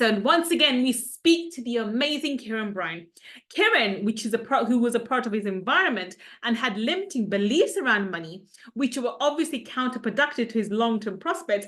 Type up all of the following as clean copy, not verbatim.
So once again, we speak to the amazing Kieron Bryan. Kieron, who was a part of his environment and had limiting beliefs around money, which were obviously counterproductive to his long-term prospects,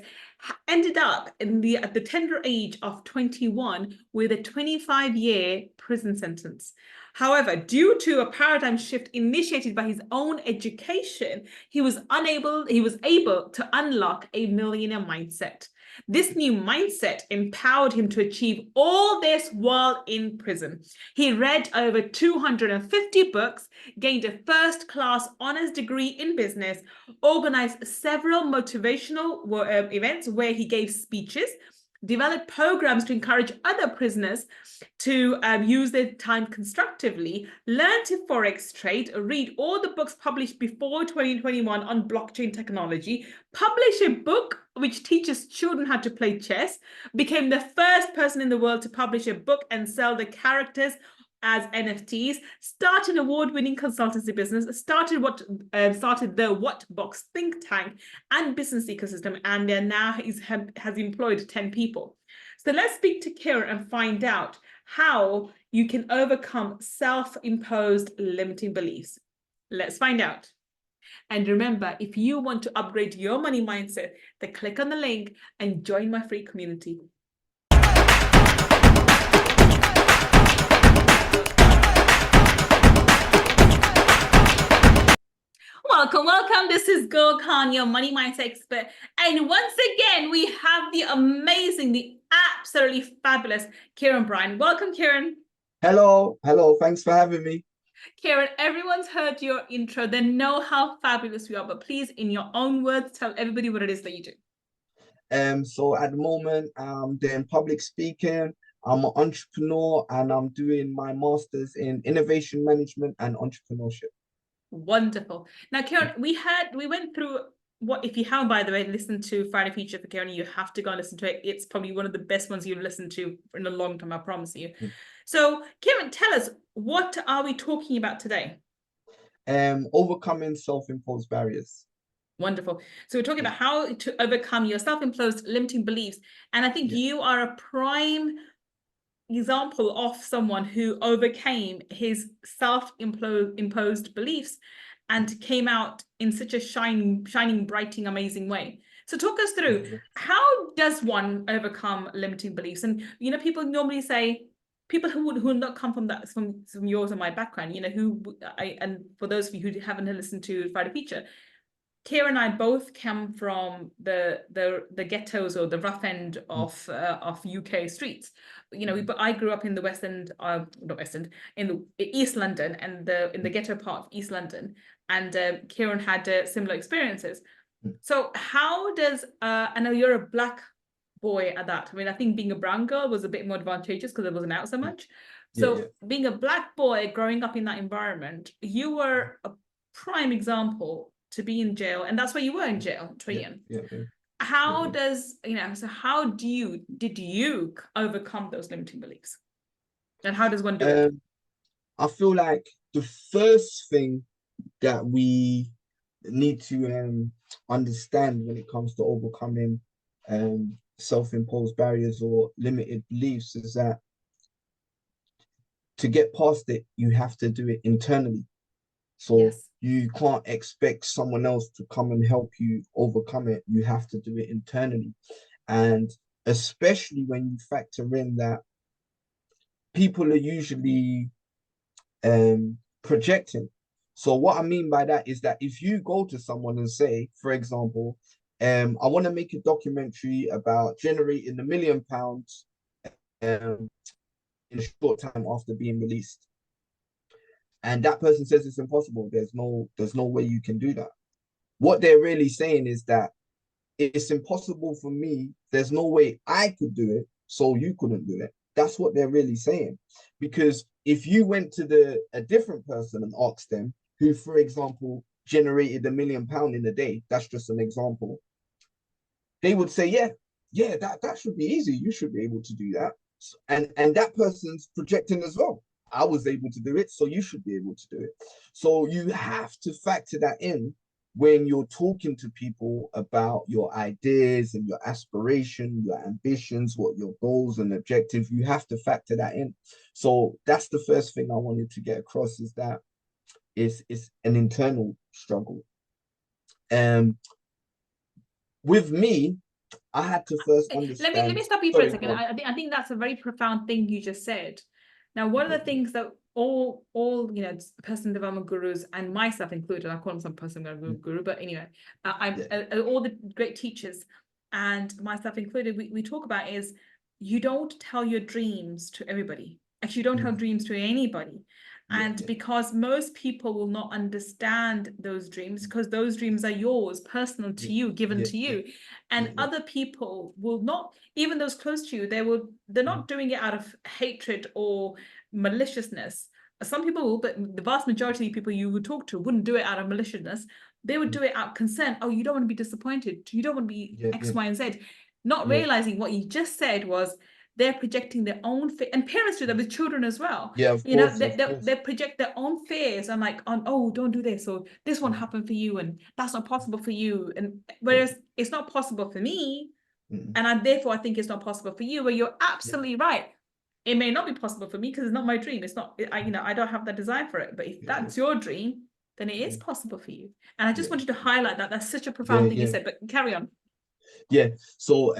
ended up at the tender age of 21 with a 25-year prison sentence. However, due to a paradigm shift initiated by his own education, he was able to unlock a millionaire mindset. This new mindset empowered him to achieve all this while in prison. He read over 250 books, gained a first-class honors degree in business, organized several motivational events where he gave speeches, developed programs to encourage other prisoners to use their time constructively, learn to forex trade, read all the books published before 2021 on blockchain technology, publish a book which teaches children how to play chess, became the first person in the world to publish a book and sell the characters as NFTs, started an award-winning consultancy business, started the What Box think tank and business ecosystem, and now has employed 10 people. So let's speak to Kieron and find out how you can overcome self-imposed limiting beliefs. Let's find out. And remember, if you want to upgrade your money mindset, then click on the link and join my free community. Welcome. This is Gull, your money mindset expert. And once again, we have the amazing, the absolutely fabulous Kieron Bryan. Welcome, Kieron. Hello. Thanks for having me. Kieron, everyone's heard your intro. They know how fabulous you are, but please, in your own words, tell everybody what it is that you do. So at the moment, I'm doing public speaking. I'm an entrepreneur and I'm doing my master's in innovation management and entrepreneurship. Wonderful. Now, Kieron, we went through what, if you haven't, by the way, listened to Friday Feature for Kieron, you have to go and listen to it. It's probably one of the best ones you've listened to in a long time, I promise you. So, Kieron, tell us, what are we talking about today? Overcoming self-imposed barriers. Wonderful. So we're talking about how to overcome your self-imposed limiting beliefs. And I think you are a prime example of someone who overcame his self-imposed beliefs and came out in such a shining, brighting, amazing way. So talk us through, how does one overcome limiting beliefs? And, people normally say, people who would not come from yours and my background, and for those of you who haven't listened to Friday Feature, Kieron and I both come from the ghettos or the rough end of UK streets. I grew up in the West End, not West End, in the East London, and in the ghetto part of East London. And Kieron had similar experiences. So how does I know you're a black boy at that. I mean, I think being a brown girl was a bit more advantageous because it wasn't out so much. So being a black boy growing up in that environment, you were a prime example to be in jail, and that's why you were in jail, Trian. How does, so how did you overcome those limiting beliefs? And how does one do it? I feel like the first thing that we need to understand when it comes to overcoming self-imposed barriers or limited beliefs is that to get past it, you have to do it internally. So you can't expect someone else to come and help you overcome it. You have to do it internally. And especially when you factor in that people are usually projecting. So what I mean by that is that if you go to someone and say, for example, I want to make a documentary about generating £1 million in a short time after being released, and that person says it's impossible, there's no way you can do that. What they're really saying is that it's impossible for me, there's no way I could do it, so you couldn't do it. That's what they're really saying. Because if you went to a different person and asked them, who, for example, generated £1 million in a day, that's just an example, they would say, yeah, that should be easy. You should be able to do that. And that person's projecting as well. I was able to do it, so you should be able to do it. So you have to factor that in when you're talking to people about your ideas and your aspiration, your ambitions, what your goals and objectives, you have to factor that in. So that's the first thing I wanted to get across, is that it's an internal struggle. With me, I had to first understand. Let me stop you for a Sorry, second. go on. I think that's a very profound thing you just said. Now, one of the things that all personal development gurus, and myself included, I call myself personal development guru, but anyway, all the great teachers and myself included, we talk about is you don't tell your dreams to everybody. Actually, you don't tell dreams to anybody. And because most people will not understand those dreams, because those dreams are yours, personal to you, given to you. And other people will not, even those close to you, they're not doing it out of hatred or maliciousness. Some people will, but the vast majority of people you would talk to wouldn't do it out of maliciousness. They would do it out of concern. Oh, you don't want to be disappointed. You don't want to be X, Y, and Z. Not realizing what you just said was they're projecting their own fear, and parents do that with children as well. Yeah, of course, they project their own fears and like on, oh, don't do this, or this won't happen for you, and that's not possible for you. And whereas it's not possible for me, and therefore I think it's not possible for you. Where you're absolutely right. It may not be possible for me because it's not my dream. It's not, I don't have that desire for it. But if that's your dream, then it is possible for you. And I just wanted to highlight that. That's such a profound thing you said. But carry on. Yeah. So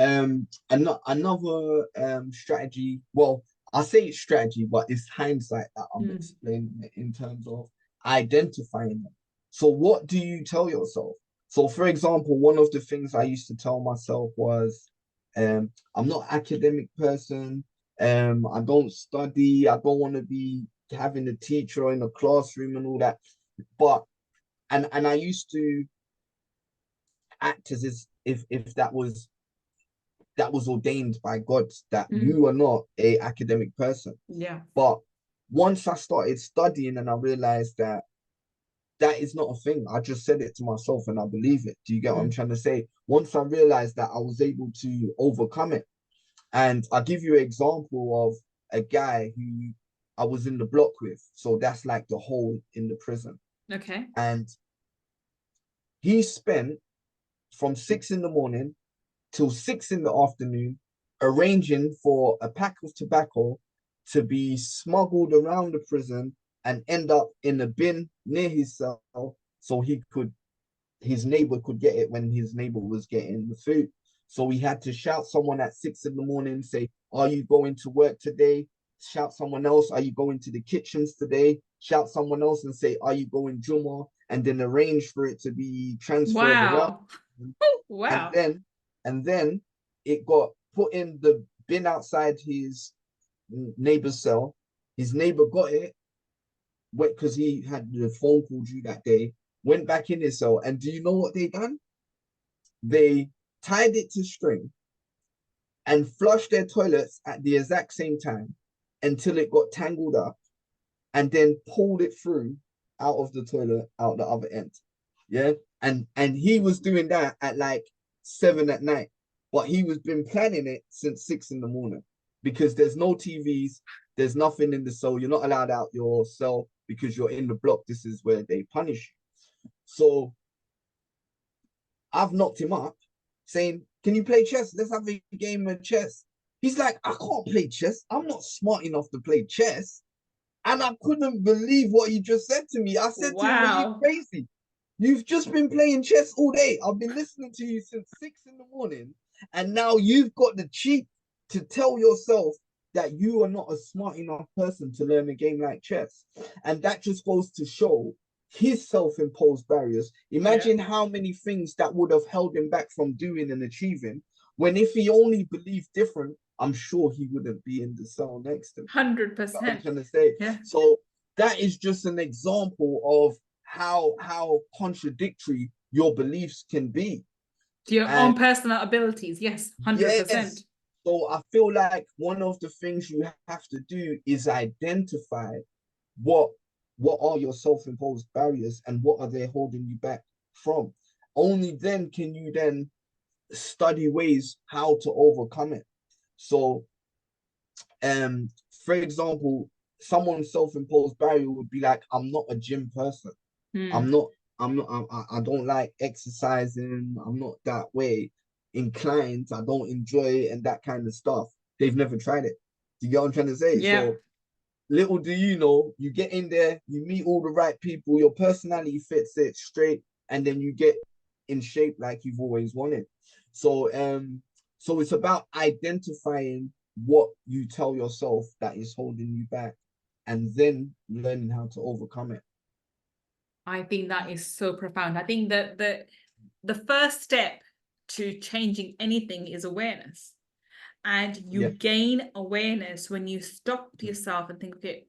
another strategy. Well, I say it's strategy, but it's hindsight that I'm explaining it in terms of identifying them. So what do you tell yourself? So for example, one of the things I used to tell myself was, I'm not an academic person. I don't study. I don't want to be having a teacher in a classroom and all that. But and I used to act as if that was ordained by God, that you are not a academic person. Yeah. But once I started studying and I realized that is not a thing, I just said it to myself and I believe it. Do you get what I'm trying to say? Once I realized that, I was able to overcome it. And I'll give you an example of a guy who I was in the block with. So that's like the hole in the prison. Okay. And he spent from 6 in the morning till 6 in the afternoon arranging for a pack of tobacco to be smuggled around the prison and end up in a bin near his cell, so his neighbor could get it when his neighbor was getting the food. So we had to shout someone at 6 in the morning, say, are you going to work today? Shout someone else, are you going to the kitchens today? Shout someone else and say, are you going Juma? And then arrange for it to be transferred around. Wow. And then it got put in the bin outside his neighbor's cell. His neighbor got it because he had the phone call due that day, went back in his cell. And do you know what they done? They tied it to string and flushed their toilets at the exact same time until it got tangled up, and then pulled it through out of the toilet out the other end. Yeah. And he was doing that at like 7 at night, but he was been planning it since 6 in the morning, because there's no TVs, there's nothing in the cell. You're not allowed out your cell because you're in the block. This is where they punish you. So I've knocked him up saying, can you play chess? Let's have a game of chess. He's like, I can't play chess. I'm not smart enough to play chess. And I couldn't believe what he just said to me. I said to him, are you crazy? You've just been playing chess all day. I've been listening to you since 6 in the morning. And now you've got the cheek to tell yourself that you are not a smart enough person to learn a game like chess. And that just goes to show his self-imposed barriers. Imagine how many things that would have held him back from doing and achieving, when if he only believed different, I'm sure he wouldn't be in the cell next to him. 100%. I'm trying to say. Yeah. So that is just an example of how contradictory your beliefs can be. To your own personal abilities. Yes, 100%. Yes. So I feel like one of the things you have to do is identify what are your self-imposed barriers and what are they holding you back from. Only then can you then study ways how to overcome it. So for example, someone's self-imposed barrier would be like, I'm not a gym person. I'm not I'm not, I don't like exercising. I'm not that way inclined. I don't enjoy it and that kind of stuff. They've never tried it. Do you get what I'm trying to say? Yeah. So little do you know, you get in there, you meet all the right people, your personality fits it straight, and then you get in shape like you've always wanted. So it's about identifying what you tell yourself that is holding you back, and then learning how to overcome it. I think that is so profound. I think that the first step to changing anything is awareness. And you Yeah, gain awareness when you stop to yourself and think, okay,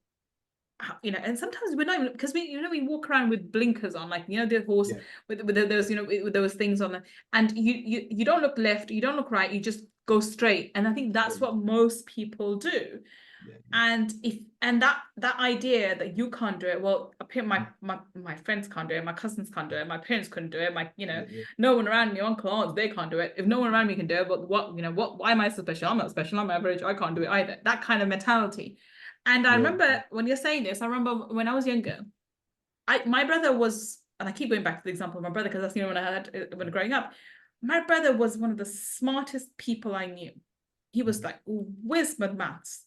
and sometimes we're not even, because we walk around with blinkers on, like, the horse yeah, with those, with those things on, and you don't look left, you don't look right, you just go straight. And I think yeah, that's what most people do. yeah, And that idea that you can't do it, well, my friends can't do it, my cousins can't do it, my parents couldn't do it, yeah, yeah, no one around me, uncle, aunts, they can't do it. If no one around me can do it, but why am I so special? I'm not special, I'm average, I can't do it either. That kind of mentality. And I yeah, remember when you're saying this, I remember when I was younger, my brother was, and I keep going back to the example of my brother because that's when I had when growing up. My brother was one of the smartest people I knew. He was like whiz with maths,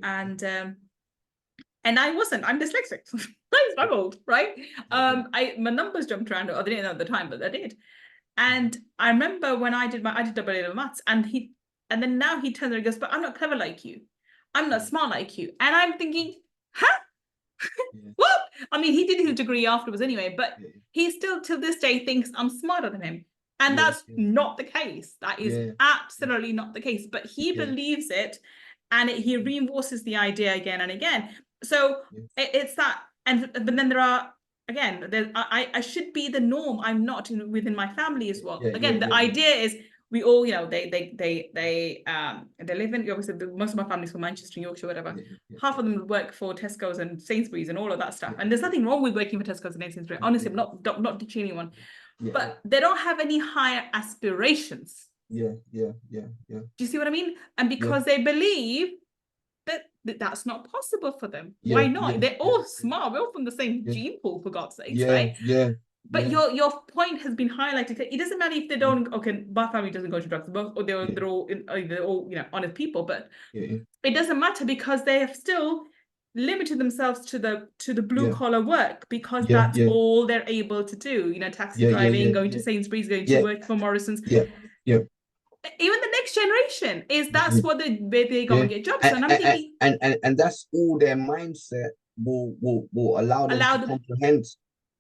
and I wasn't. I'm dyslexic. I struggled, right? My numbers jumped around. I didn't know at the time, but I did. And I remember when I did double A level maths, and then now he turns around and goes, "But I'm not clever like you. I'm not smart like you." And I'm thinking, huh? yeah, What? I mean, he did his degree afterwards anyway, but yeah, he still till this day thinks I'm smarter than him. And yeah, that's not the case. That is yeah, absolutely not the case. But he yeah, believes it, and he reinforces the idea again and again. So yeah, it's that. And but then there are, again, I should be the norm. I'm not within my family as well. yeah, yeah, Again, the yeah, yeah, idea is we all, they live in, obviously most of my family's from Manchester, Yorkshire, whatever. yeah, yeah, Half of them work for Tesco's and Sainsbury's and all of that stuff. yeah, And there's yeah, nothing wrong with working for Tesco's and Sainsbury's. yeah, Honestly, yeah, I'm not ditching anyone, yeah, yeah, but they don't have any higher aspirations. yeah, yeah, yeah, yeah, Do you see what I mean? And yeah, because they believe that's not possible for them. Why yeah, not? yeah, They're yeah, all smart. We're all from the same yeah, gene pool, for God's sakes, yeah, right? yeah, But yeah, your point has been highlighted. It doesn't matter if they yeah, don't. Okay, my family doesn't go to drugs, or yeah, they're all honest people. But yeah, it doesn't matter because they have still limited themselves to the blue yeah, collar work because yeah, that's yeah, all they're able to do. Taxi yeah, yeah, driving, yeah, going to yeah, Sainsbury's, going to yeah, work for Morrison's. yeah, yeah, Even the next generation is yeah, that's what they go yeah. and get jobs. And I'm thinking, And that's all their mindset will allow them allow to them, comprehend.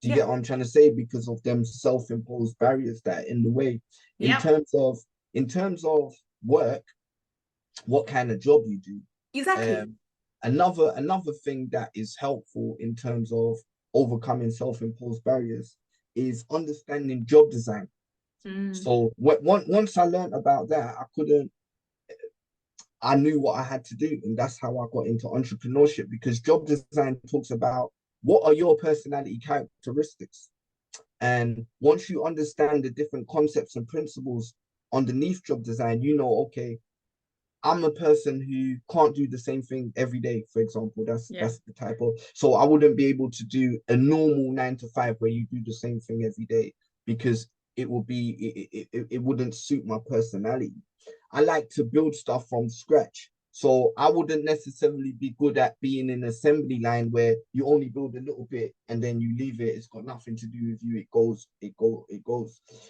Do you yeah, get what I'm trying to say? Because of them self-imposed barriers that are in the way. In yeah, terms of in terms of work, what kind of job you do. exactly. Um, another thing that is helpful in terms of overcoming self-imposed barriers is understanding job design. Mm, So once I learned about that, I knew what I had to do, and that's how I got into entrepreneurship because job design talks about what are your personality characteristics. And once you understand the different concepts and principles underneath job design, okay, I'm a person who can't do the same thing every day, for example. yeah, That's the type of, so I wouldn't be able to do a normal 9 to 5 where you do the same thing every day because it wouldn't suit my personality. I like to build stuff from scratch. So I wouldn't necessarily be good at being in an assembly line where you only build a little bit and then you leave it. It's got nothing to do with you. It goes.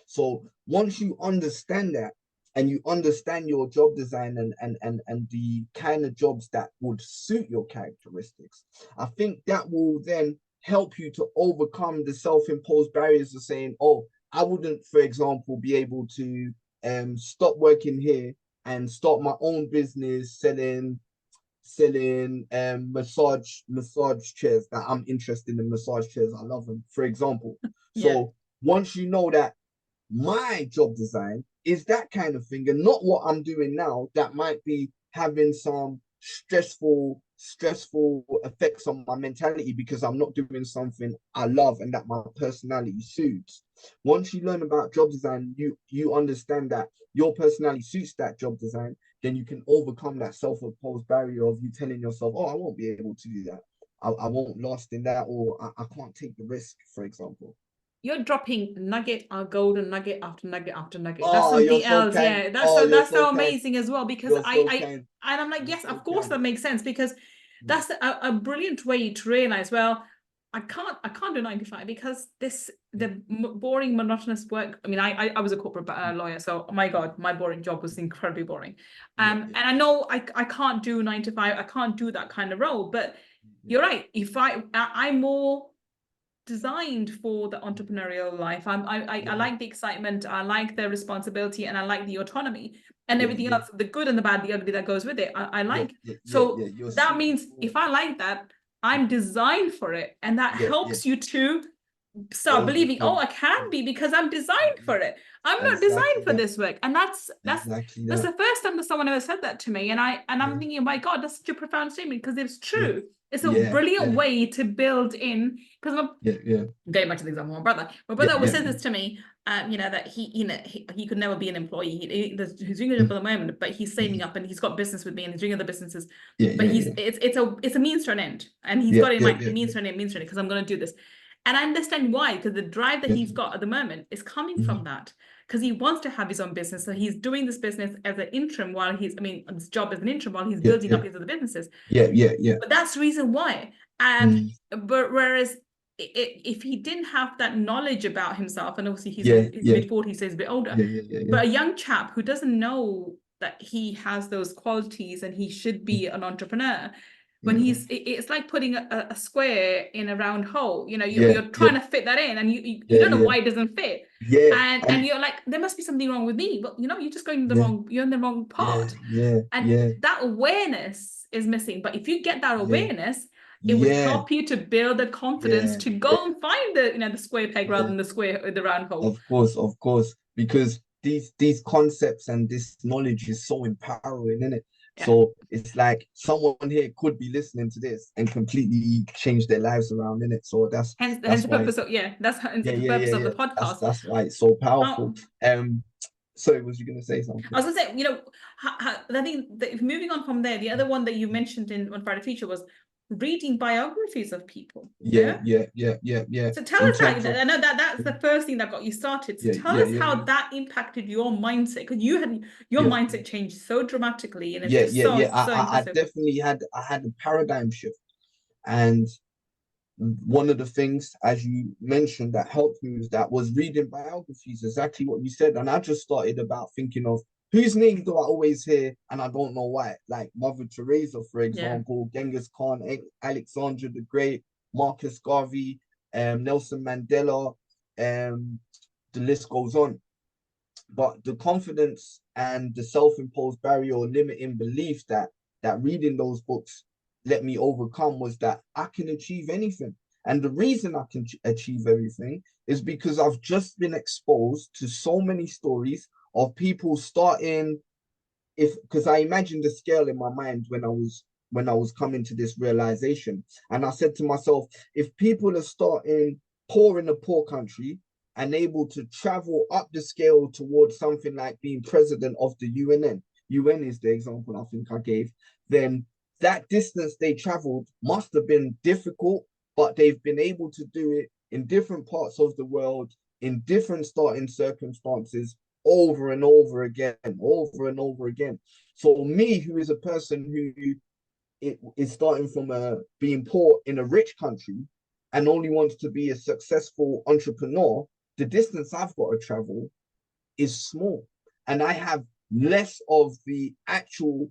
So once you understand that, and you understand your job design and the kind of jobs that would suit your characteristics, I think that will then help you to overcome the self-imposed barriers of saying, oh, I wouldn't, for example, be able to stop working here and start my own business selling massage chairs. That I'm interested in massage chairs. I love them, for example. yeah. So once you know that my job design is that kind of thing and not what I'm doing now that might be having some stressful effects on my mentality because I'm not doing something I love and that my personality suits. Once you learn about job design, you understand that your personality suits that job design, then you can overcome that self-imposed barrier of you telling yourself, oh, I won't be able to do that. I won't last in that, or I can't take the risk, for example. you're dropping nugget or golden nugget after nugget after nugget. That's Oh, you're something so else. kind. Yeah, Oh, you're that's so so kind. amazing as well, because You're so kind. and I'm like, You're yes, so of course kind. that makes sense, because Mm. that's a brilliant way to realize, well, I can't do 9 to 5 because the boring, monotonous work. I mean, I was a corporate lawyer, so oh my God, my boring job was incredibly boring. Yeah, And I know I can't do 9 to 5. I can't do that kind of role. But yeah, you're right. If I'm more designed for the entrepreneurial life. I yeah, like the excitement, I like the responsibility, and I like the autonomy and yeah, everything yeah, else, the good and the bad, the ugly that goes with it. I yeah, like. yeah, yeah, yeah. So You're that super means cool. if I like that, I'm designed for it. And that Yeah, yeah. helps you to start believing, oh, Overcome. I can be, because I'm designed for it. I'm not designed Exactly for that. this work. And that's Exactly that's that. the first time that someone ever said that to me. And I'm Yeah, thinking, oh my God, that's such a profound statement, because it's yeah, true. It's a yeah, brilliant yeah, way to build in, because yeah, yeah, going back to the example of my brother. My yeah, brother always yeah. says this to me, that he could never be an employee. He's doing a job Mm, at the moment, but he's saving mm. up and he's got business with me and he's doing other businesses. Yeah, But yeah, yeah, it's a means to an end, and he's yeah, got it in yeah, mind. yeah, It means to an end, because I'm going to do this, and I understand why, because the drive that yeah. he's got at the moment is coming Mhm. from that. Because he wants to have his own business, so he's doing this business as an interim while this job as an interim while he's Yeah, building yeah, up his other businesses. yeah, yeah, yeah. But that's the reason why. And Mm. but whereas if he didn't have that knowledge about himself, and obviously he's Yeah, in his yeah, mid-40s, so he's a bit older, yeah, yeah, yeah, yeah. but a young chap who doesn't know that he has those qualities and he should Mm. be an entrepreneur, when Yeah, it's like putting a square in a round hole. yeah, You're yeah, trying to fit that in, and you yeah, don't know yeah, why it doesn't fit. yeah, And and you're like, there must be something wrong with me. But you're just going yeah, you're in the wrong yeah, part. yeah, And yeah, that awareness is missing. But if you get that yeah, awareness, it would yeah, help you to build the confidence yeah, to yeah, go and find the square peg rather yeah. than the round hole. Of course, because these concepts and this knowledge is so empowering, isn't it? Yeah. So it's like someone here could be listening to this and completely change their lives around, in it. So Hence that's the why, purpose of, that's yeah, the yeah, yeah, purpose of yeah. the podcast. That's why it's so powerful. Now, Sorry, was you gonna say I something? was gonna say, I think that moving on from there, the other one that you mentioned in on Friday Future was reading biographies of people. Yeah, Yeah. yeah, yeah, yeah, yeah. So tell In us how, terms of I know that's the first thing that got you started. So yeah, tell yeah, us yeah, how yeah, that impacted your mindset, because your yeah, mindset changed so dramatically, and it's yeah, just yeah, yeah. so I impressive. definitely had a paradigm shift. And one of the things, as you mentioned, that helped me with that was reading biographies, exactly what you said. And I just started about thinking of whose name do I always hear, and I don't know why. Like Mother Teresa, for Yeah. example, Genghis Khan, Alexander the Great, Marcus Garvey, Nelson Mandela, the list goes on. But the confidence and the self-imposed barrier or limiting belief that reading those books let me overcome was that I can achieve anything. And the reason I can achieve everything is because I've just been exposed to so many stories of people starting, if because I imagined the scale in my mind when I was coming to this realization. And I said to myself, if people are starting poor in a poor country and able to travel up the scale towards something like being president of the UN is the example I think I gave, then that distance they traveled must have been difficult, but they've been able to do it in different parts of the world, in different starting circumstances, over and over again, over and over again. So me, who is a person who is starting from being poor in a rich country and only wants to be a successful entrepreneur, the distance I've got to travel is small, and I have less of the actual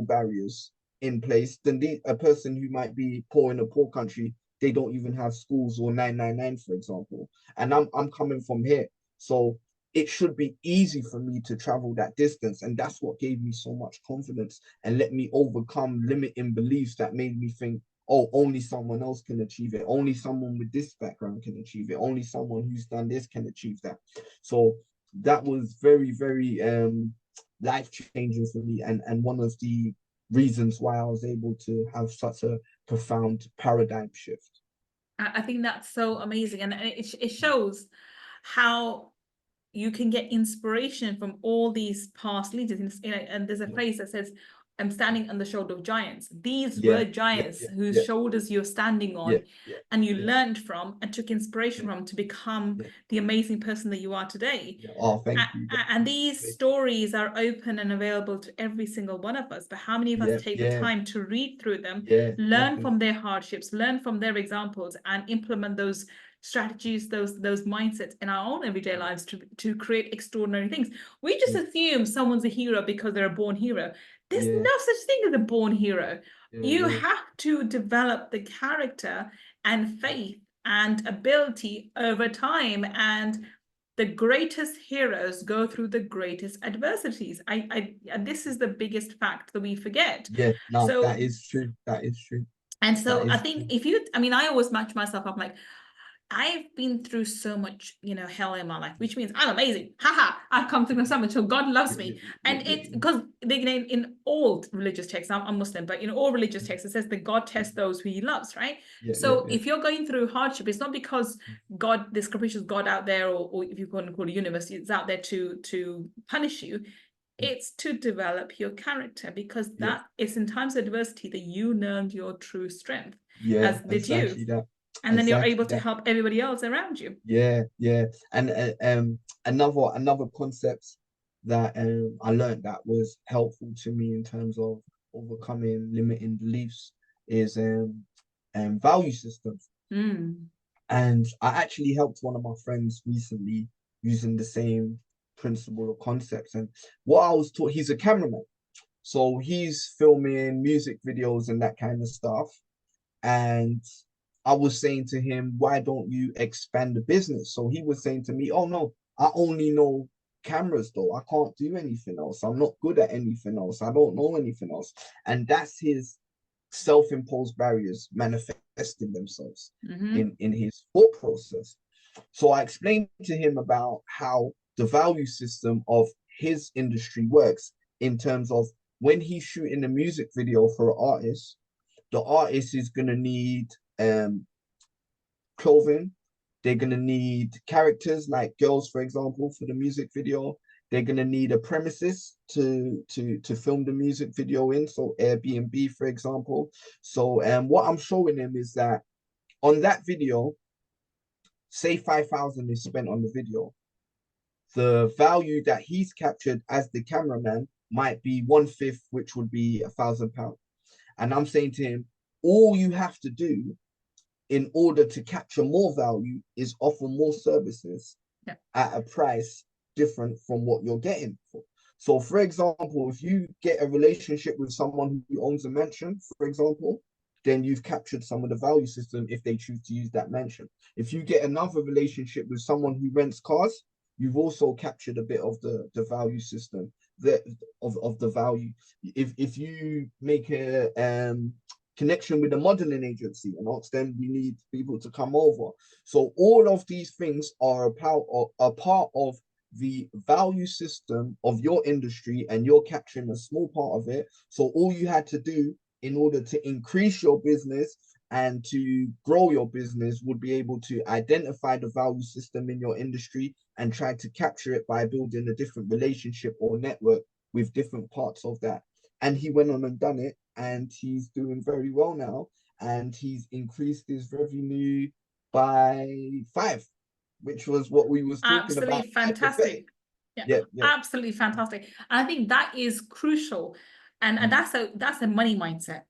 barriers in place than a person who might be poor in a poor country. They don't even have schools or 999, for example, and I'm coming from here, so it should be easy for me to travel that distance, and that's what gave me so much confidence and let me overcome limiting beliefs that made me think, oh, only someone else can achieve it, only someone with this background can achieve it, only someone who's done this can achieve that. So that was very, very life changing for me, and one of the reasons why I was able to have such a profound paradigm shift. I think that's so amazing, and it shows how you can get inspiration from all these past leaders. And there's a Yeah, phrase that says, I'm standing on the shoulder of giants. These Yeah, were yeah, giants yeah, whose yeah, shoulders you're standing yeah, on, yeah, and you yeah, learned from and took inspiration yeah, from to become yeah, the amazing person that you are today. yeah. Oh, thank you. And these stories are open and available to every single one of us. But how many of us Yeah, take the yeah, time to read through them, yeah, learn definitely. from their hardships, learn from their examples, and implement those strategies, those mindsets in our own everyday Yeah, lives to create extraordinary things? We just yeah, assume someone's a hero because they're a born hero. There's yeah, no such thing as a born hero. yeah, You yeah, have to develop the character and faith and ability over time. And the greatest heroes go through the greatest adversities. And this is the biggest fact that we forget. yeah. No, that So, is true. That is true. and That so I is think true. if you, I mean, I always match myself up like, I've been through so much, hell in my life, which means I'm amazing. Haha, I've come through so much, so God loves Yeah, yeah, me. yeah, And yeah, it's because in all religious texts, I'm Muslim, but in all religious yeah, texts, it says that God yeah, tests those who he loves, right? yeah, yeah, So yeah, if you're going through hardship, it's not because God, this capricious God out there, or if you want to call it universe, it's out there to punish you. It's to develop your character, because yeah, that is in times of adversity that you learned your true strength, yeah, as did you. exactly that. And then you're able Exactly to that. help everybody else around you. Yeah, yeah. And another concept that I learned that was helpful to me in terms of overcoming limiting beliefs is value systems. Mm. And I actually helped one of my friends recently using the same principle or concepts. And what I was taught, he's a cameraman. So he's filming music videos and that kind of stuff. And I was saying to him, why don't you expand the business? So he was saying to me, oh no, I only know cameras though. I can't do anything else. I'm not good at anything else. I don't know anything else. And that's his self-imposed barriers manifesting themselves Mm-hmm. in his thought process. So I explained to him about how the value system of his industry works in terms of when he's shooting a music video for an artist, the artist is going to need um, clothing. They're going to need characters like girls, for example, for the music video. They're going to need a premises to film the music video in. So Airbnb, for example. So what I'm showing him is that on that video, say 5,000 is spent on the video. The value that he's captured as the cameraman might be 1/5, which would be £1,000. And I'm saying to him, all you have to do in order to capture more value is offer more services Yeah. at a price different from what you're getting for. So, for example, if you get a relationship with someone who owns a mansion, for example, then you've captured some of the value system if they choose to use that mansion. If you get another relationship with someone who rents cars, you've also captured a bit of the value system that of the value. If you make a connection with a modeling agency and ask them, we need people to come over. So all of these things are a part of the value system of your industry, and you're capturing a small part of it. So all you had to do in order to increase your business and to grow your business would be able to identify the value system in your industry and try to capture it by building a different relationship or network with different parts of that. And he went on and done it, and he's doing very well now, and he's increased his revenue by 5, which was what we was talking about Absolutely at the vet. fantastic. Yeah, Yeah, yeah, absolutely fantastic. And I think that is crucial. And that's a money mindset.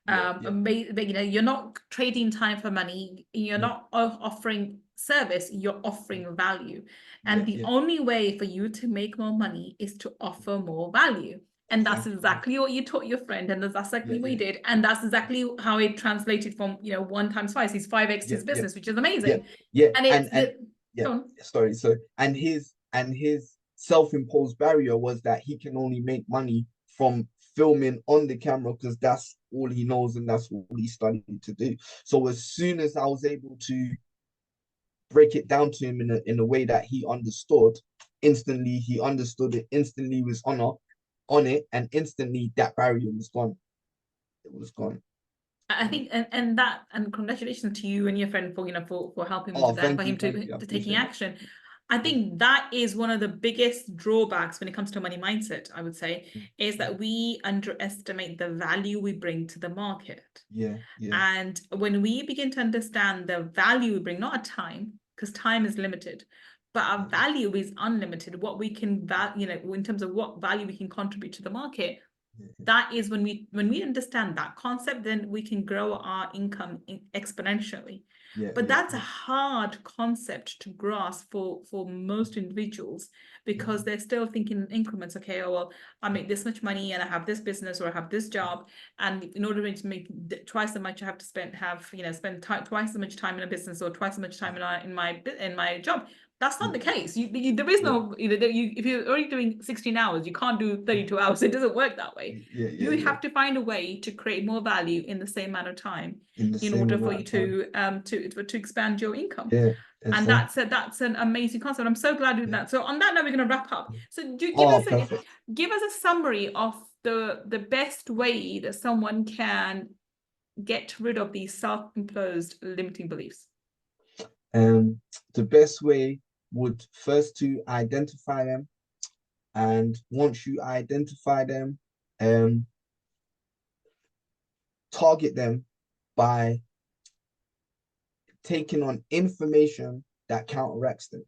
yeah, yeah, You're not trading time for money. You're yeah, not offering service, you're offering value. yeah, And the yeah, only way for you to make more money is to offer more value. And that's exactly, exactly what you taught your friend, and that's yeah, exactly what yeah, you did. And that's exactly how it translated from, 1 times 5, he's 5x yeah, his yeah, business, which is yeah, amazing. yeah, And it's and the yeah, go on. sorry, so and his self-imposed barrier was that he can only make money from filming on the camera because that's all he knows and that's all he studied to do. So as soon as I was able to break it down to him in a way that he understood, instantly he understood it, instantly was on it, and instantly that barrier was gone. It was gone. I think, and congratulations to you and your friend for, for helping him to Oh, that, for him thank you. I to taking appreciate that. action. I think that is one of the biggest drawbacks when it comes to money mindset, I would say, is that we underestimate the value we bring to the market. Yeah. And when we begin to understand the value we bring, not our time, because time is limited, but our value is unlimited, what we can, in terms of what value we can contribute to the market, that is when we understand that concept, then we can grow our income exponentially. But that's a hard concept to grasp for most individuals, because they're still thinking in increments. Okay, oh, well, I make this much money and I have this business or I have this job, and in order to make twice as much, I have to spend twice as much time in a business or twice as much time in my job. That's not the case. There is no, if you're only doing 16 hours, you can't do 32 hours. It doesn't work that way. You have to find a way to create more value in the same amount of time in order for you to expand your income. And that's an amazing concept. I'm so glad with that. So on that note, we're going to wrap up. So give us a summary of the best way that someone can get rid of these self-imposed limiting beliefs. The best way would first to identify them, and once you identify them, target them by taking on information that counteracts them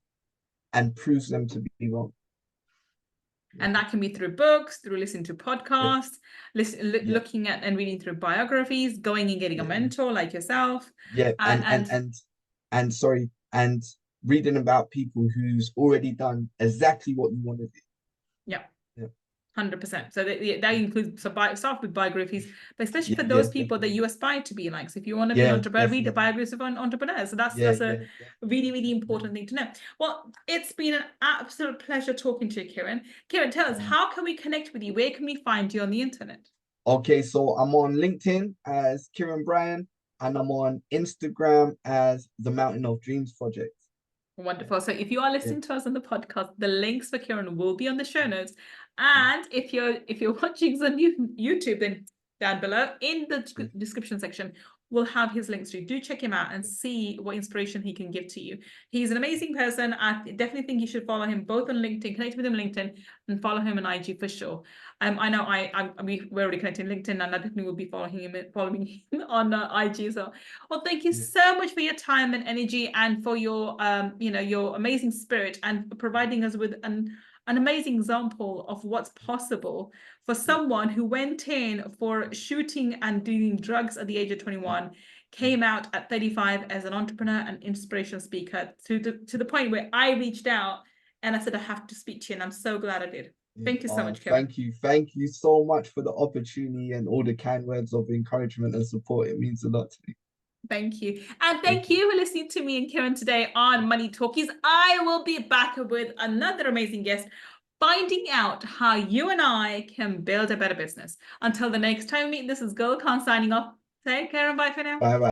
and proves them to be wrong. And that can be through books, through listening to podcasts, looking at and reading through biographies, going and getting a mentor like yourself. And reading about people who's already done exactly what you want to do. Yeah. 100%. So that includes, start with biographies, but especially for those people that you aspire to be like. So if you want to be an entrepreneur, read the biographies of entrepreneurs. So that's a really, really important thing to know. Well, it's been an absolute pleasure talking to you, Kieron. Kieron, tell us, how can we connect with you? Where can we find you on the internet? Okay, so I'm on LinkedIn as Kieron Bryan, and I'm on Instagram as the Mountain of Dreams Project. Wonderful. So if you are listening to us on the podcast, the links for Kieron will be on the show notes. And if you're watching on YouTube, then down below in the description section, we'll have his links to you. Do check him out and see what inspiration he can give to you. He's an amazing person. I definitely think you should follow him both on LinkedIn, connect with him on LinkedIn, and follow him on IG for sure. I know we're already connected on LinkedIn, and I definitely will be following him on IG as well. Well, thank you so much for your time and energy, and for your your amazing spirit, and providing us with an amazing example of what's possible for someone who went in for shooting and doing drugs at the age of 21, came out at 35 as an entrepreneur and inspirational speaker, to the point where I reached out and I said, I have to speak to you, and I'm so glad I did. Thank you so much, Kieron. Thank you so much for the opportunity and all the kind words of encouragement and support. It means a lot to me. Thank you. And thank you for listening to me and Kieron today on Money Talkies. I will be back with another amazing guest, finding out how you and I can build a better business. Until the next time we meet, this is Gull signing off. Take care and bye for now. Bye.